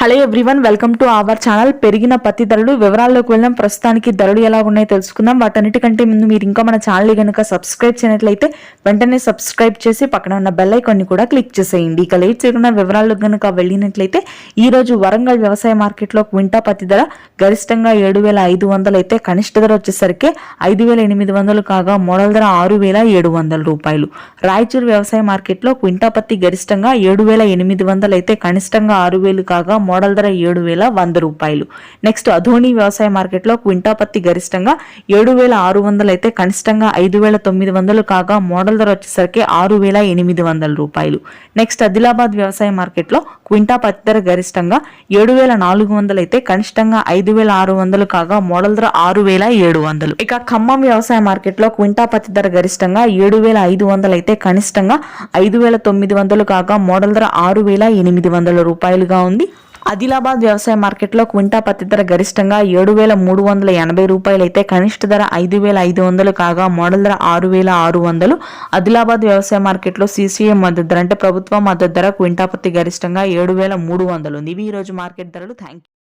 Hello everyone, welcome to our channel. పెరిగిన పత్తి ధరలు వివరాల్లోకి వెళ్ళాం. ప్రస్తుతానికి ధరలు ఎలా ఉన్నాయో తెలుసుకుందాం. వాటన్నిటికంటే ముందు మీరు ఇంకా మన ఛానల్ కనుక సబ్స్క్రైబ్ చేయనట్లయితే వెంటనే సబ్స్క్రైబ్ చేసి పక్కన ఉన్న బెల్ ఐకాన్ని కూడా క్లిక్ చేసేయండి. ఇక లేట్ చేయకుండా వివరాల్లోకి కనుక వెళ్ళినట్లయితే ఈ రోజు వరంగల్ వ్యవసాయ మార్కెట్లో క్వింటా పత్తి ధర గరిష్టంగా 7,500 అయితే కనిష్ట ధర వచ్చేసరికి 5,800 కాగా మోడల్ ధర 6,700 రూపాయలు. రాయచూరు వ్యవసాయ మార్కెట్లో క్వింటా పత్తి గరిష్టంగా 7,800 అయితే కనిష్టంగా 6,000 కాగా మోడల్ ధర 7,100 రూపాయలు. నెక్స్ట్ అధోని వ్యవసాయ మార్కెట్ లో క్వింటా పత్తి గరిష్టంగా 7,600 అయితే కనిష్టంగా 5,900 కాగా మోడల్ ధర వచ్చేసరికి 6,800 రూపాయలు. నెక్స్ట్ ఆదిలాబాద్ వ్యవసాయ మార్కెట్ లో క్వింటా పత్తి ధర గరిష్టంగా 7,400 అయితే కనిష్టంగా 5,600 కాగా మోడల్ ధర 6,700. ఇక ఖమ్మం వ్యవసాయ మార్కెట్ లో క్వింటా పత్తి ధర గరిష్టంగా 7,500 అయితే కనిష్టంగా 5,900 కాగా మోడల్ ధర 6,800 రూపాయలుగా ఉంది. ఆదిలాబాద్ వ్యవసాయ మార్కెట్లో క్వింటా పత్తి ధర గరిష్టంగా 7,380 రూపాయలు అయితే కనిష్ట ధర 5,500 కాగా మోడల్ ధర 6,600. ఆదిలాబాద్ వ్యవసాయ మార్కెట్లో CCA మద్దతు ధర అంటే ప్రభుత్వ మద్దతు ధర క్వింటా పత్తి గరిష్టంగా 7,300 ఉంది. ఇవి ఈ రోజు మార్కెట్ ధరలు. Thank you.